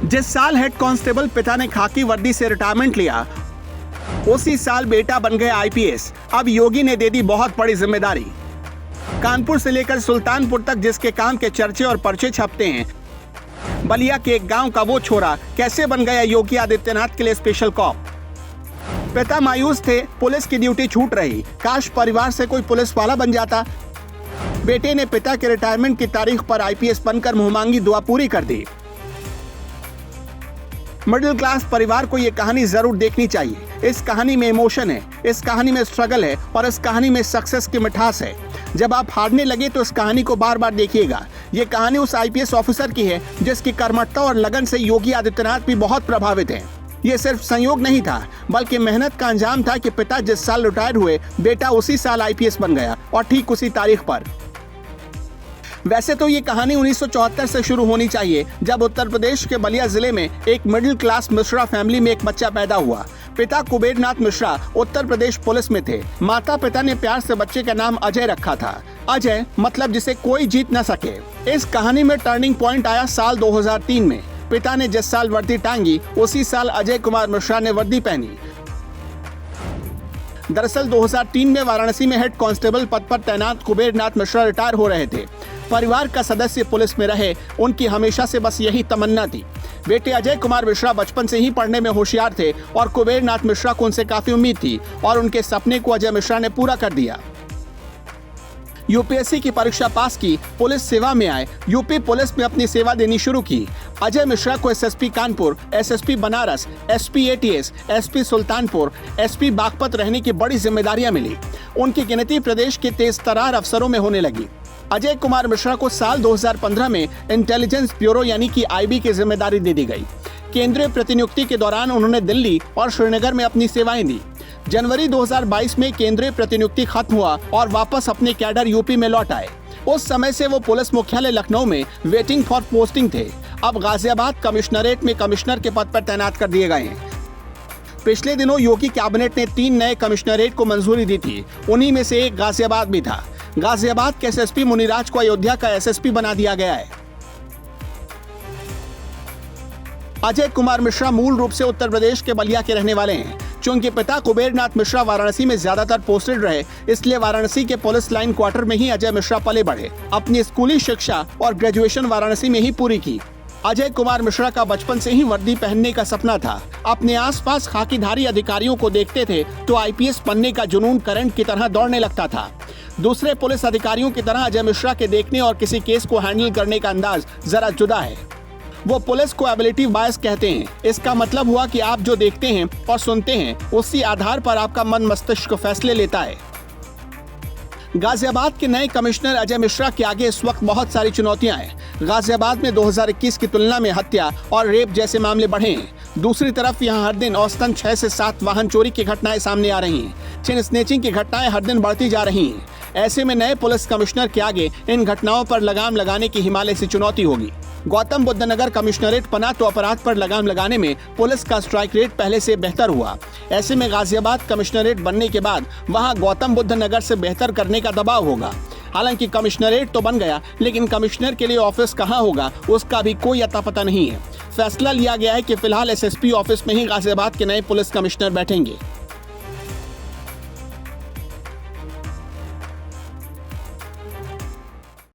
जिस साल head constable पिता ने खाकी वर्दी से रिटायरमेंट लिया, उसी साल बेटा बन गए आईपीएस। अब योगी ने दे दी बहुत बड़ी जिम्मेदारी। कानपुर से लेकर सुल्तानपुर तक जिसके काम के चर्चे और पर्चे छपते हैं, बलिया के एक गांव का वो छोरा कैसे बन गया योगी आदित्यनाथ के लिए स्पेशल कॉप। पिता मायूस थे, पुलिस की ड्यूटी छूट रही, काश परिवार से कोई पुलिस वाला बन जाता। बेटे ने पिता के रिटायरमेंट की तारीख पर आईपीएस बनकर मुंहमांगी दुआ पूरी कर दी। मिडिल क्लास परिवार को ये कहानी जरूर देखनी चाहिए। इस कहानी में इमोशन है, इस कहानी में स्ट्रगल है और इस कहानी में सक्सेस की मिठास है। जब आप हारने लगे तो इस कहानी को बार बार देखिएगा। ये कहानी उस आईपीएस ऑफिसर की है जिसकी कर्मठता और लगन से योगी आदित्यनाथ भी बहुत प्रभावित हैं। ये सिर्फ संयोग नहीं था, बल्कि मेहनत का अंजाम था कि पिता जिस साल रिटायर हुए, बेटा उसी साल आईपीएस बन गया और ठीक उसी तारीख पर। वैसे तो ये कहानी 1974 से शुरू होनी चाहिए, जब उत्तर प्रदेश के बलिया जिले में एक मिडिल क्लास मिश्रा फैमिली में एक बच्चा पैदा हुआ। पिता कुबेरनाथ मिश्रा उत्तर प्रदेश पुलिस में थे। माता पिता ने प्यार से बच्चे का नाम अजय रखा था। अजय मतलब जिसे कोई जीत न सके। इस कहानी में टर्निंग पॉइंट आया साल 2003 में। पिता ने जिस साल वर्दी टांगी, उसी साल अजय कुमार मिश्रा ने वर्दी पहनी। दरअसल 2003 में वाराणसी में हेड कांस्टेबल पद पर तैनात कुबेरनाथ मिश्रा रिटायर हो रहे थे। परिवार का सदस्य पुलिस में रहे, उनकी हमेशा से बस यही तमन्ना थी। बेटे अजय कुमार मिश्रा बचपन से ही पढ़ने में होशियार थे और कुबेरनाथ मिश्रा को उनसे काफी उम्मीद थी और उनके सपने को अजय मिश्रा ने पूरा कर दिया। यूपीएससी की परीक्षा पास की, पुलिस सेवा में आए, यूपी पुलिस में अपनी सेवा देनी शुरू की। अजय मिश्रा को SSP Kanpur, SSP Banaras, SP ATS, SP Sultanpur, SP Baghpat रहने की बड़ी जिम्मेदारियां मिली। उनकी गिनती प्रदेश के तेज तरार अफसरों में होने लगी। अजय कुमार मिश्रा को साल 2015 में इंटेलिजेंस ब्यूरो यानी कि आईबी की जिम्मेदारी दे दी गई। केंद्रीय प्रतिनियुक्ति के दौरान उन्होंने दिल्ली और श्रीनगर में अपनी सेवाएं दी। जनवरी 2022 में केंद्रीय प्रतिनियुक्ति खत्म हुआ और वापस अपने कैडर यूपी में लौट आए। उस समय से वो पुलिस मुख्यालय लखनऊ में वेटिंग फॉर पोस्टिंग थे। अब गाजियाबाद कमिश्नरेट में कमिश्नर के पद पर तैनात कर दिए गए हैं। पिछले दिनों योगी कैबिनेट ने 3 नए कमिश्नरेट को मंजूरी दी थी। उन्हीं में से एक गाजियाबाद भी था। गाजियाबाद के एसएसपी मुनिराज को अयोध्या का एसएसपी बना दिया गया है। अजय कुमार मिश्रा मूल रूप से उत्तर प्रदेश के बलिया के रहने वाले हैं। चूंकि पिता कुबेरनाथ मिश्रा वाराणसी में ज्यादातर पोस्टेड रहे, इसलिए वाराणसी के पुलिस लाइन क्वार्टर में ही अजय मिश्रा पले बढ़े। अपनी स्कूली शिक्षा और ग्रेजुएशन वाराणसी में ही पूरी की। अजय कुमार मिश्रा का बचपन से ही वर्दी पहनने का सपना था। अपने आसपास खाकीधारी अधिकारियों को देखते थे तो आईपीएस बनने का जुनून करंट की तरह दौड़ने लगता था। दूसरे पुलिस अधिकारियों की तरह अजय मिश्रा के देखने और किसी केस को हैंडल करने का अंदाज जरा जुदा है। वो पुलिस को एबिलिटिव बायस कहते हैं। इसका मतलब हुआ कि आप जो देखते हैं और सुनते हैं, उसी आधार पर आपका मन मस्तिष्क फैसले लेता है। गाजियाबाद के नए कमिश्नर अजय मिश्रा के आगे इस वक्त बहुत सारी चुनौतियां हैं। गाजियाबाद में 2021 की तुलना में हत्या और रेप जैसे मामले बढ़े हैं। दूसरी तरफ यहां हर दिन औसतन 6 से 7 वाहन चोरी की घटनाएं सामने आ रही हैं। चेन स्नेचिंग की घटनाएं हर दिन बढ़ती जा रही हैं। ऐसे में नए पुलिस कमिश्नर के आगे इन घटनाओं पर लगाम लगाने की हिमालय से चुनौती होगी। गौतम बुद्ध नगर कमिश्नरेट बना तो अपराध पर लगाम लगाने में पुलिस का स्ट्राइक रेट पहले से बेहतर हुआ। ऐसे में गाजियाबाद कमिश्नरेट बनने के बाद वहां गौतम बुद्ध नगर से बेहतर करने का दबाव होगा। हालांकि कमिश्नरेट तो बन गया, लेकिन कमिश्नर के लिए ऑफिस कहां होगा उसका भी कोई अता पता नहीं है। फैसला लिया गया है कि फिलहाल एसएसपी ऑफिस में ही गाजियाबाद के नए पुलिस कमिश्नर बैठेंगे।